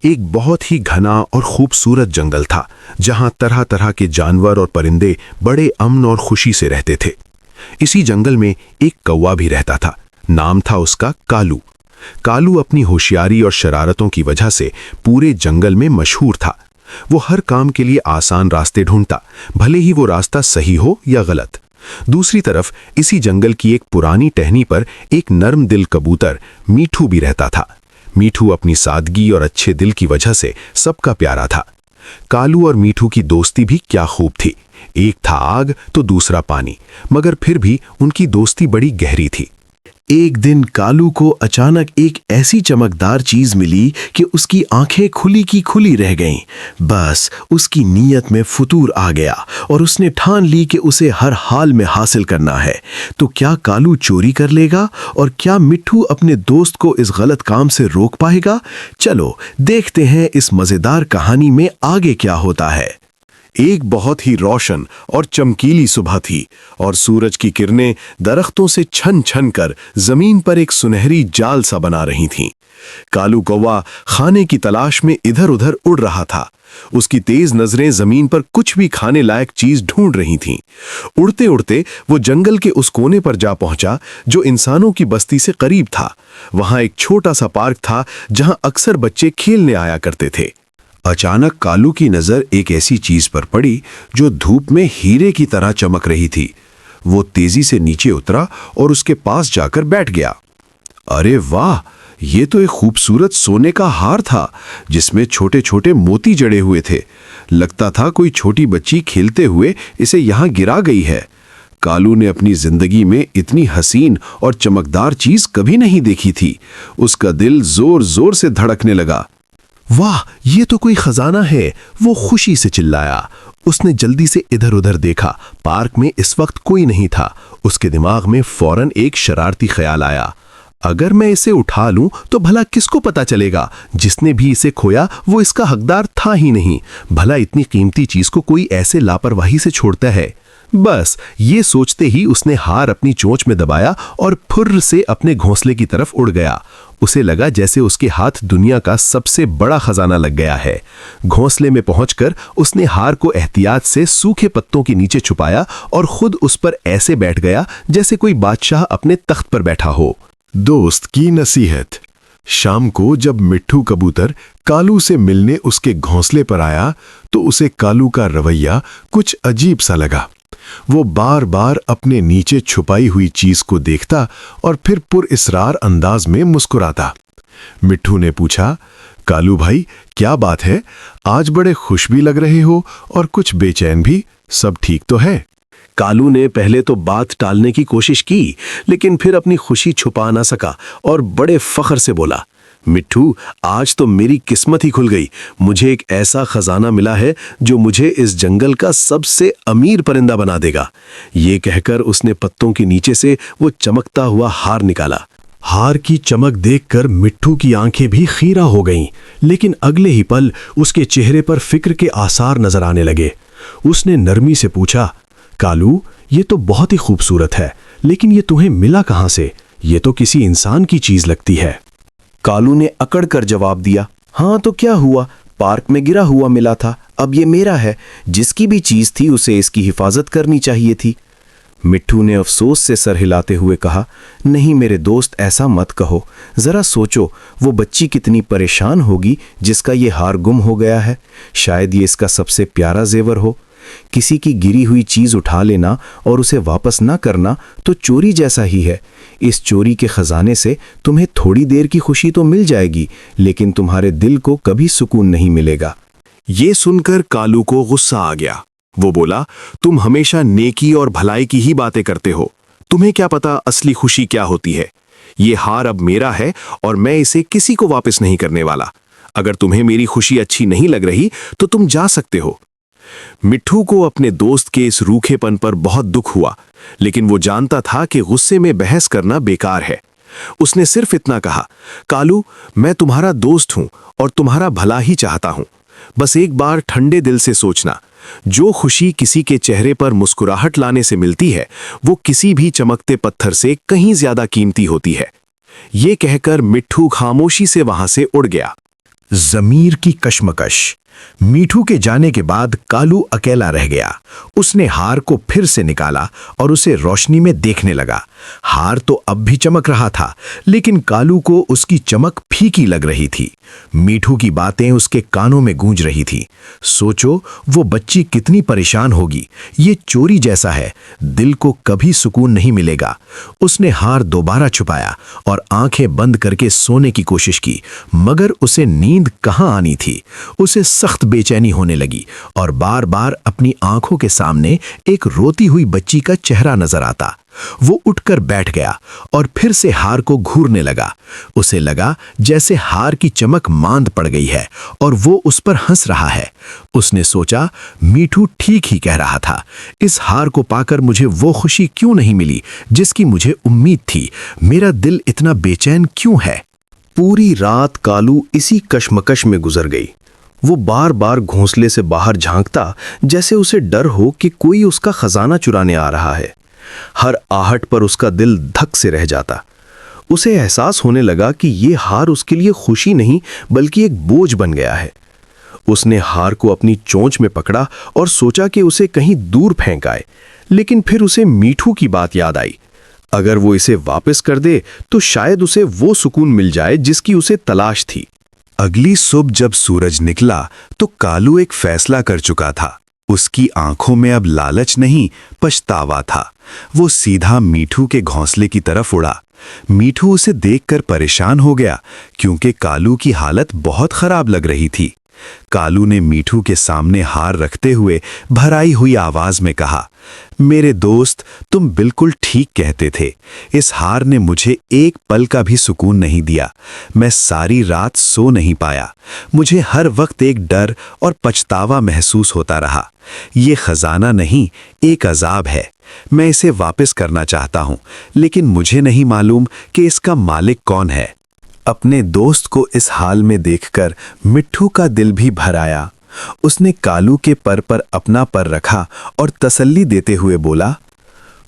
एक बहुत ही घना और खूबसूरत जंगल था, जहां तरह तरह के जानवर और परिंदे बड़े अमन और खुशी से रहते थे। इसी जंगल में एक कौवा भी रहता था। नाम था उसका कालू। कालू अपनी होशियारी और शरारतों की वजह से पूरे जंगल में मशहूर था। वो हर काम के लिए आसान रास्ते ढूंढता, भले ही वो रास्ता सही हो या गलत। दूसरी तरफ इसी जंगल की एक पुरानी टहनी पर एक नर्म दिल कबूतर मीठू भी रहता था। मीठू अपनी सादगी और अच्छे दिल की वजह से सबका प्यारा था। कालू और मीठू की दोस्ती भी क्या खूब थी। एक था आग तो दूसरा पानी, मगर फिर भी उनकी दोस्ती बड़ी गहरी थी। एक दिन कालू को अचानक एक ऐसी चमकदार चीज मिली कि उसकी आंखें खुली की खुली रह गईं। बस उसकी नीयत में फुतूर आ गया और उसने ठान ली कि उसे हर हाल में हासिल करना है। तो क्या कालू चोरी कर लेगा और क्या मिट्ठू अपने दोस्त को इस गलत काम से रोक पाएगा? चलो देखते हैं इस मजेदार कहानी में आगे क्या होता है। एक बहुत ही रोशन और चमकीली सुबह थी और सूरज की किरणें दरख्तों से छन छन कर जमीन पर एक सुनहरी जाल सा बना रही थीं। कालू कौवा खाने की तलाश में इधर उधर उड़ रहा था। उसकी तेज नजरें जमीन पर कुछ भी खाने लायक चीज ढूंढ रही थीं। उड़ते उड़ते वो जंगल के उस कोने पर जा पहुंचा जो इंसानों की बस्ती से करीब था। वहां एक छोटा सा पार्क था जहां अक्सर बच्चे खेलने आया करते थे। अचानक कालू की नजर एक ऐसी चीज पर पड़ी जो धूप में हीरे की तरह चमक रही थी। वो तेजी से नीचे उतरा और उसके पास जाकर बैठ गया। अरे वाह, ये तो एक खूबसूरत सोने का हार था जिसमें छोटे छोटे मोती जड़े हुए थे। लगता था कोई छोटी बच्ची खेलते हुए इसे यहाँ गिरा गई है। कालू ने अपनी जिंदगी में इतनी हसीन और चमकदार चीज कभी नहीं देखी थी। उसका दिल जोर जोर से धड़कने लगा। वाह, ये तो कोई खजाना है, वो खुशी से चिल्लाया। उसने जल्दी से इधर उधर देखा। पार्क में इस वक्त कोई नहीं था। उसके दिमाग में फौरन एक शरारती ख्याल आया। अगर मैं इसे उठा लूं तो भला किसको पता चलेगा? जिसने भी इसे खोया वो इसका हकदार था ही नहीं। भला इतनी कीमती चीज को कोई ऐसे लापरवाही से छोड़ता है? बस ये सोचते ही उसने हार अपनी चोंच में दबाया और फुर्र से अपने घोंसले की तरफ उड़ गया। उसे लगा जैसे उसके हाथ दुनिया का सबसे बड़ा खजाना लग गया है। घोंसले में पहुंचकर उसने हार को एहतियात से सूखे पत्तों के नीचे छुपाया और खुद उस पर ऐसे बैठ गया जैसे कोई बादशाह अपने तख्त पर बैठा हो। दोस्त की नसीहत। शाम को जब मिट्ठू कबूतर कालू से मिलने उसके घोंसले पर आया तो उसे कालू का रवैया कुछ अजीब सा लगा। वो बार बार अपने नीचे छुपाई हुई चीज को देखता और फिर पुरइसरार अंदाज में मुस्कुराता। मिट्ठू ने पूछा, कालू भाई क्या बात है? आज बड़े खुश भी लग रहे हो और कुछ बेचैन भी। सब ठीक तो है? कालू ने पहले तो बात टालने की कोशिश की, लेकिन फिर अपनी खुशी छुपा ना सका और बड़े फख्र से बोला, मिट्ठू आज तो मेरी किस्मत ही खुल गई। मुझे एक ऐसा खजाना मिला है जो मुझे इस जंगल का सबसे अमीर परिंदा बना देगा। ये कहकर उसने पत्तों के नीचे से वो चमकता हुआ हार निकाला। हार की चमक देखकर मिट्ठू की आंखें भी खीरा हो गईं, लेकिन अगले ही पल उसके चेहरे पर फिक्र के आसार नजर आने लगे। उसने नरमी से पूछा, कालू ये तो बहुत ही खूबसूरत है, लेकिन ये तुम्हें मिला कहां से? ये तो किसी इंसान की चीज लगती है। कालू ने अकड़ कर जवाब दिया, हाँ तो क्या हुआ, पार्क में गिरा हुआ मिला था, अब ये मेरा है। जिसकी भी चीज थी उसे इसकी हिफाजत करनी चाहिए थी। मिट्ठू ने अफसोस से सर हिलाते हुए कहा, नहीं मेरे दोस्त ऐसा मत कहो। जरा सोचो वो बच्ची कितनी परेशान होगी जिसका ये हार गुम हो गया है। शायद ये इसका सबसे प्यारा जेवर हो। किसी की गिरी हुई चीज उठा लेना और उसे वापस ना करना तो चोरी जैसा ही है। इस चोरी के खजाने से तुम्हें थोड़ी देर की खुशी तो मिल जाएगी, लेकिन तुम्हारे दिल को कभी सुकून नहीं मिलेगा। ये सुनकर कालू को गुस्सा आ गया। वो बोला, तुम हमेशा नेकी और भलाई की ही बातें करते हो। तुम्हें क्या पता असली खुशी क्या होती है? ये हार अब मेरा है और मैं इसे किसी को वापस नहीं करने वाला। अगर तुम्हें मेरी खुशी अच्छी नहीं लग रही तो तुम जा सकते हो। मिट्ठू को अपने दोस्त के इस रूखेपन पर बहुत दुख हुआ, लेकिन वो जानता था कि गुस्से में बहस करना बेकार है। उसने सिर्फ इतना कहा, कालू मैं तुम्हारा दोस्त हूं और तुम्हारा भला ही चाहता हूं। बस एक बार ठंडे दिल से सोचना, जो खुशी किसी के चेहरे पर मुस्कुराहट लाने से मिलती है वो किसी भी चमकते पत्थर से कहीं ज्यादा कीमती होती है। ये कहकर मिट्ठू खामोशी से वहां से उड़ गया। जमीर की कश्मकश। मीठू के जाने के बाद कालू अकेला रह गया। उसने हार को फिर से निकाला और उसे रोशनी में देखने लगा। हार तो अब भी चमक रहा था, लेकिन कालू को उसकी चमक फीकी लग रही थी। मीठू की बातें उसके कानों में गूंज रही थी। सोचो, वो बच्ची कितनी परेशान होगी। ये चोरी जैसा है, दिल को कभी सुकून नहीं मिलेगा। उसने हार दोबारा छुपाया और आंखें बंद करके सोने की कोशिश की, मगर उसे नींद कहाँ आनी थी। उसे सख्त बेचैनी होने लगी और बार बार अपनी आंखों के सामने एक रोती हुई बच्ची का चेहरा नजर आता। वो उठकर बैठ गया और फिर से हार को घूरने लगा। उसे लगा जैसे हार की चमक मांद पड़ गई है और वो उस पर हंस रहा है। उसने सोचा, मीठू ठीक ही कह रहा था। इस हार को पाकर मुझे वो खुशी क्यों नहीं मिली जिसकी मुझे उम्मीद थी? मेरा दिल इतना बेचैन क्यों है? पूरी रात कालू इसी कश्मकश में गुजर गई। वो बार बार घोंसले से बाहर झांकता, जैसे उसे डर हो कि कोई उसका खजाना चुराने आ रहा है। हर आहट पर उसका दिल धक से रह जाता। उसे एहसास होने लगा कि ये हार उसके लिए खुशी नहीं बल्कि एक बोझ बन गया है। उसने हार को अपनी चोंच में पकड़ा और सोचा कि उसे कहीं दूर फेंक आए, लेकिन फिर उसे मीठू की बात याद आई। अगर वो इसे वापस कर दे तो शायद उसे वो सुकून मिल जाए जिसकी उसे तलाश थी। अगली सुबह जब सूरज निकला तो कालू एक फैसला कर चुका था। उसकी आंखों में अब लालच नहीं, पछतावा था। वो सीधा मीठू के घोंसले की तरफ उड़ा। मीठू उसे देखकर परेशान हो गया, क्योंकि कालू की हालत बहुत खराब लग रही थी। कालू ने मीठू के सामने हार रखते हुए भराई हुई आवाज में कहा, मेरे दोस्त, तुम बिल्कुल ठीक कहते थे। इस हार ने मुझे एक पल का भी सुकून नहीं दिया। मैं सारी रात सो नहीं पाया। मुझे हर वक्त एक डर और पछतावा महसूस होता रहा। ये खजाना नहीं, एक अजाब है। मैं इसे वापस करना चाहता हूं, लेकिन मुझे नहीं मालूम कि इसका मालिक कौन है। अपने दोस्त को इस हाल में देखकर मिट्ठू का दिल भी भर आया। उसने कालू के पर अपना पर रखा और तसल्ली देते हुए बोला,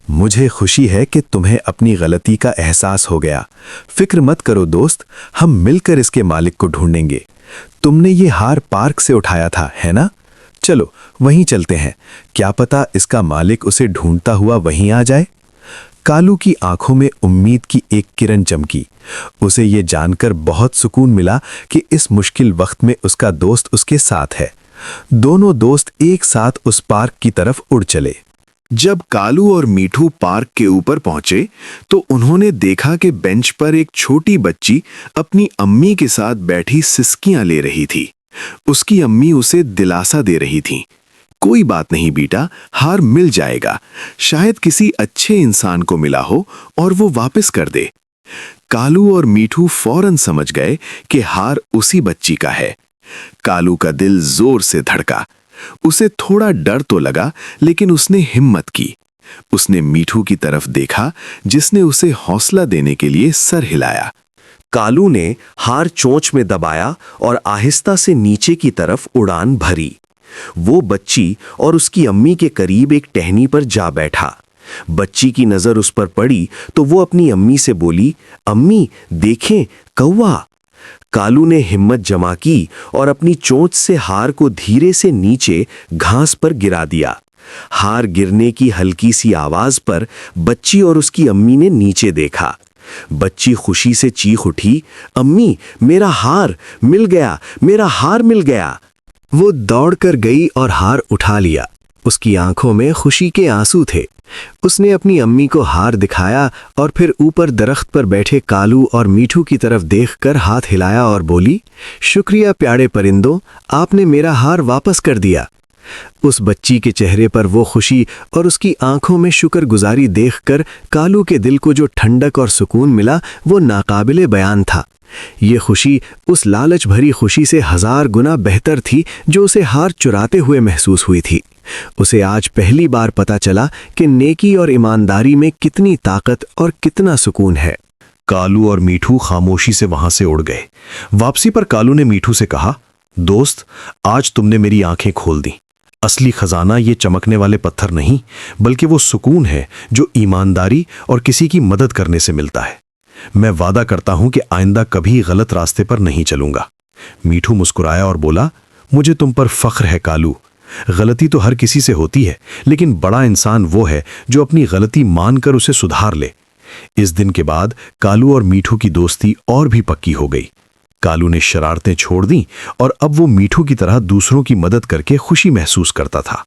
मुझे खुशी है कि तुम्हें अपनी गलती का एहसास हो गया। फिक्र मत करो दोस्त, हम मिलकर इसके मालिक को ढूंढेंगे। तुमने ये हार पार्क से उठाया था, है ना? चलो वहीं चलते हैं, क्या पता इसका मालिक उसे ढूंढता हुआ वहीं आ जाए। कालू की आंखों में उम्मीद की एक किरण चमकी। उसे ये जानकर बहुत सुकून मिला कि इस मुश्किल वक्त में उसका दोस्त उसके साथ है। दोनों दोस्त एक साथ उस पार्क की तरफ उड़ चले। जब कालू और मीठू पार्क के ऊपर पहुंचे तो उन्होंने देखा कि बेंच पर एक छोटी बच्ची अपनी अम्मी के साथ बैठी सिसकियां ले रही थी। उसकी अम्मी उसे दिलासा दे रही थी, कोई बात नहीं बेटा, हार मिल जाएगा। शायद किसी अच्छे इंसान को मिला हो और वो वापस कर दे। कालू और मीठू फौरन समझ गए कि हार उसी बच्ची का है। कालू का दिल जोर से धड़का। उसे थोड़ा डर तो लगा, लेकिन उसने हिम्मत की। उसने मीठू की तरफ देखा, जिसने उसे हौसला देने के लिए सर हिलाया। कालू ने हार चोंच में दबाया और आहिस्ता से नीचे की तरफ उड़ान भरी। वो बच्ची और उसकी अम्मी के करीब एक टहनी पर जा बैठा। बच्ची की नजर उस पर पड़ी तो वो अपनी अम्मी से बोली, अम्मी देखें, कौवा। कालू ने हिम्मत जमा की और अपनी चोंच से हार को धीरे से नीचे घास पर गिरा दिया। हार गिरने की हल्की सी आवाज पर बच्ची और उसकी अम्मी ने नीचे देखा। बच्ची खुशी से चीख उठी, अम्मी, मेरा हार मिल गया, मेरा हार मिल गया। वो दौड़कर गई और हार उठा लिया। उसकी आंखों में खुशी के आंसू थे। उसने अपनी अम्मी को हार दिखाया और फिर ऊपर दरख्त पर बैठे कालू और मीठू की तरफ देखकर हाथ हिलाया और बोली, शुक्रिया प्यारे परिंदों, आपने मेरा हार वापस कर दिया। उस बच्ची के चेहरे पर वो खुशी और उसकी आंखों में शुक्रगुजारी देखकर कालू के दिल को जो ठंडक और सुकून मिला वो नाकाबिले बयान था। ये खुशी उस लालच भरी खुशी से 1000 गुना बेहतर थी जो उसे हार चुराते हुए महसूस हुई थी। उसे आज पहली बार पता चला कि नेकी और ईमानदारी में कितनी ताकत और कितना सुकून है। कालू और मीठू खामोशी से वहां से उड़ गए। वापसी पर कालू ने मीठू से कहा, दोस्त, आज तुमने मेरी आंखें खोल दी। असली खजाना ये चमकने वाले पत्थर नहीं, बल्कि वो सुकून है जो ईमानदारी और किसी की मदद करने से मिलता है। मैं वादा करता हूं कि आइंदा कभी गलत रास्ते पर नहीं चलूंगा। मीठू मुस्कुराया और बोला, मुझे तुम पर फख्र है कालू। गलती तो हर किसी से होती है, लेकिन बड़ा इंसान वो है जो अपनी गलती मानकर उसे सुधार ले। इस दिन के बाद कालू और मीठू की दोस्ती और भी पक्की हो गई। कालू ने शरारतें छोड़ दी और अब वो मीठू की तरह दूसरों की मदद करके खुशी महसूस करता था।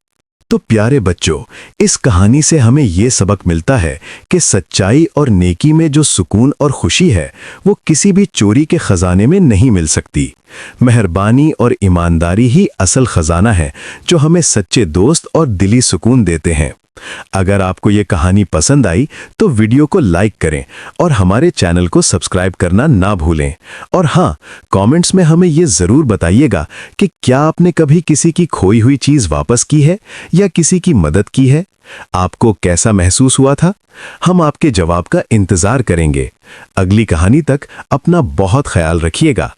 तो प्यारे बच्चों, इस कहानी से हमें ये सबक मिलता है कि सच्चाई और नेकी में जो सुकून और खुशी है वो किसी भी चोरी के खजाने में नहीं मिल सकती। मेहरबानी और ईमानदारी ही असल खजाना है जो हमें सच्चे दोस्त और दिली सुकून देते हैं। अगर आपको ये कहानी पसंद आई तो वीडियो को लाइक करें और हमारे चैनल को सब्सक्राइब करना ना भूलें। और हाँ, कमेंट्स में हमें ये ज़रूर बताइएगा कि क्या आपने कभी किसी की खोई हुई चीज़ वापस की है या किसी की मदद की है। आपको कैसा महसूस हुआ था? हम आपके जवाब का इंतज़ार करेंगे। अगली कहानी तक अपना बहुत ख्याल रखिएगा।